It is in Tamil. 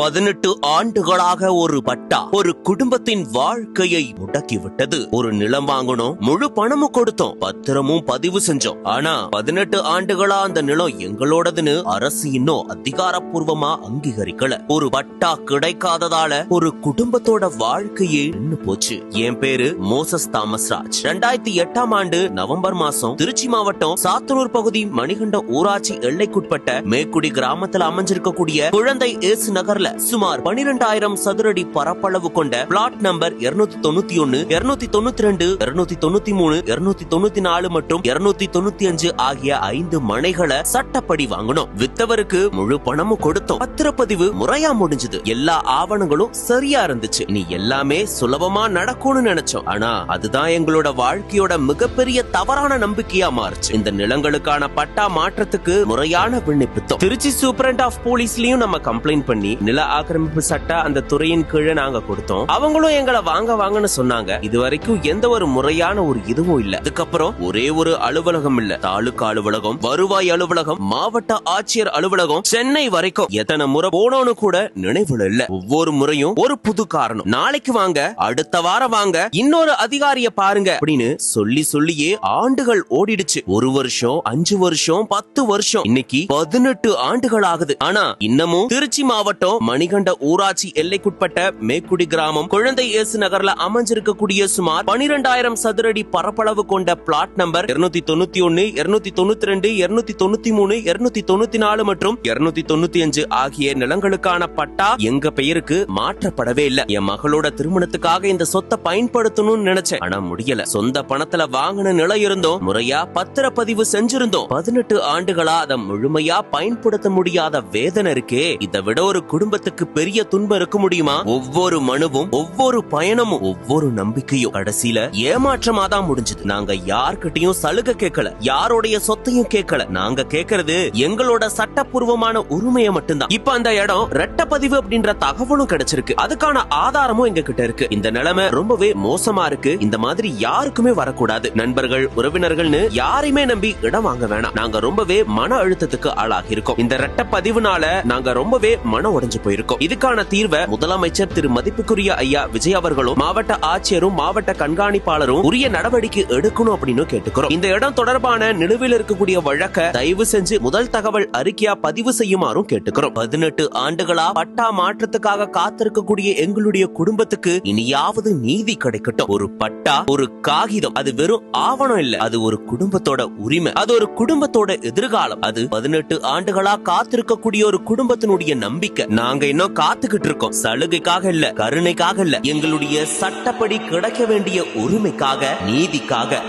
18 ஆண்டுகளாக ஒரு பட்டா ஒரு குடும்பத்தின் வாழ்க்கையை முடக்கிவிட்டது. ஒரு நிலம் வாங்கணும், முழு பணமும் கொடுத்தோம், பத்திரமும் பதிவு செஞ்சோம். ஆனா 18 ஆண்டுகளா அந்த நிலம் எங்களோடதுன்னு அரசு இன்னும் அதிகாரப்பூர்வமா அங்கீகரிக்கல. ஒரு பட்டா கிடைக்காததால ஒரு குடும்பத்தோட வாழ்க்கையே நின்னு போச்சு. என் பேரு மோசஸ் தாமஸ்ராஜ். 2008ஆம் ஆண்டு நவம்பர் மாசம் திருச்சி மாவட்டம் சாத்தனூர் பகுதி மணிகண்ட ஊராட்சி எல்லைக்குட்பட்ட மேக்குடி கிராமத்தில் அமைஞ்சிருக்கக்கூடிய குழந்தை ஏசு நகர்ல சுமார் 12,000 சதுரடி பரப்பளவு கொண்ட பிளாட் நம்பர் 291, 292, 293, 294 மற்றும் 295 ஆகிய 5 மனைகளை சட்டப்படி வாங்கணும். வித்தவருக்கு முழு பணமும் கொடுத்தோம். பத்திரப்பதிவு முறையா முடிஞ்சது. எல்லா ஆவணங்களும் சரியா இருந்துச்சு. நீ எல்லாமே சுலபமா நடக்கும்னு நினைச்சோம். ஆனா அதுதான் எங்களோட வாழ்க்கையோட மிகப்பெரிய தவறான நம்பிக்கையா மாறுச்சு. இந்த நிலங்களுக்கான பட்டா மாற்றத்துக்கு முறையான விண்ணப்பித்தோம். திருச்சி சூப்பரண்ட் ஆஃப் போலீஸ்லயும் நம்ம கம்ப்ளைண்ட் பண்ணி நில ஆக்கிரமிப்பு சட்ட அந்த துறையின் கீழே நாங்க கொடுத்தோம். அவங்களும் எங்களை வாங்கன்னு சொன்னாங்க. இதுவரைக்கும் எந்த ஒரு முறையான ஒரு இதுவும் இல்ல. அதுக்கப்புறம் ஒரே ஒரு அலுவலகம் இல்ல, தாலுகா அலுவலகம், வருவாய் அலுவலகம், மாவட்ட ஆட்சியர் அலுவலகம், சென்னை வரைக்கும் எத்தனை முறை போனோன்னு கூட நினைவுல இல்ல. ஒவ்வொரு முறையும் ஒரு புது காரணம். நாளைக்கு வாங்க, அடுத்த வாரம் வாங்க, இன்னொரு அதிகாரிய பாருங்க அப்படின்னு சொல்லியே ஆண்டுகள் ஓடிடுச்சு. 1 வருஷம், 5 வருஷம், 10 வருஷம், இன்னைக்கு 18 ஆண்டுகள் ஆகுது. ஆனா இன்னமும் திருச்சி மாவட்டம் மணிகண்ட ஊராட்சி எல்லைக்குட்பட்ட மேக்குடி கிராமம் குழந்தை ஏசு நகர்ல அமைஞ்சிருக்கக்கூடிய சுமார் 12,000 சதுரடி பரப்பளவு கொண்ட பிளாட் நம்பர் 291, 292, 293, 294 மற்றும் 295 ஆகிய நிலங்களுக்கான பட்டா எங்க பெயருக்கு மாற்றப்படவே இல்ல. என் மகளோட திருமணத்துக்காக இந்த சொத்தை பயன்படுத்தணும்னு நினைச்சேன். ஆனா முடியல. சொந்த பணத்துல வாங்கின நிலம் இருந்தோம், முறையா பத்திரப்பதிவு செஞ்சிருந்தோம். 18 ஆண்டுகளா அதை முழுமையா பயன்படுத்த முடியாத வேதனை இருக்கே. இதை விட ஒரு குடும்பத்துக்கு பெரிய துன்பம் இருக்க முடியுமா? ஒவ்வொரு மனுவும், ஒவ்வொரு பயணமும், ஒவ்வொரு நம்பிக்கையும் கடைசியில ஏமாற்றமா தான் முடிஞ்சது. நாங்க யார்கிட்டயும் சலுகை கேட்கல, யாரோடைய சொத்தையும் கேட்கல. நாங்க கேட்கறது எங்களோட சட்டப்பூர்வமான உரிமையை மட்டும்தான். இப்ப அந்த இடம் ரெட்டப்பதிவு அப்படின்ற தகவலும் கிடைச்சிருக்கு. அதுக்கான ஆதாரமும் எங்க கிட்ட இருக்கு. இந்த நிலைமை ரொம்பவே மோசமா இருக்கு. இந்த மாதிரி யாருக்குமே வரக்கூடாது. நண்பர்கள், உறவினர்கள்னு யாரையுமே நம்பி இடம் வாங்க வேணாம். நாங்க ரொம்பவே மன அழுத்தத்துக்கு ஆளாகி இருக்கோம். இந்த ரெட்டப்பதிவுனால நாங்க ரொம்பவே மன உடைஞ்சு போயிருக்கோம். இதுக்கான தீர்வை முதலமைச்சர் திரு மதிப்புக்குரிய ஐயா விஜய் அவர்களும் மாவட்ட ஆட்சியரும் மாவட்ட கண்காணிப்பாளரும் உரிய நடவடிக்கை எடுக்கணும் அப்படின்னு கேட்டுக்கிறோம். இந்த இடம் தொடர்பான நிலுவையில் இருக்கக்கூடிய வழக்க தயவு செஞ்சு முதல் தகவல் அறிக்கையா பதிவு செய்யுமாறும் கேட்டுக்கிறோம். 18 ஆண்டுகளா பட்டா மாற்றத்துக்காக காத்திருக்கக்கூடிய எங்களுடைய குடும்பத்துக்கு இனியாவது நீதி கிடைக்கட்டும். ஒரு பட்டா, ஒரு காகிதம், அது வெறும் ஆவணம் இல்ல. அது ஒரு குடும்பத்தோட உரிமை, அது ஒரு குடும்பத்தோட எதிர்காலம், அது 18 ஆண்டுகளா காத்திருக்கக்கூடிய ஒரு குடும்பத்தினுடைய நம்பிக்கை. நாங்க இன்னும் காத்துக்கிட்டு இருக்கோம். சலுகைக்காக இல்ல, கருணைக்காக இல்ல, எங்களுடைய சட்டப்படி கிடைக்க வேண்டிய உரிமைக்காக, நீதிக்காக.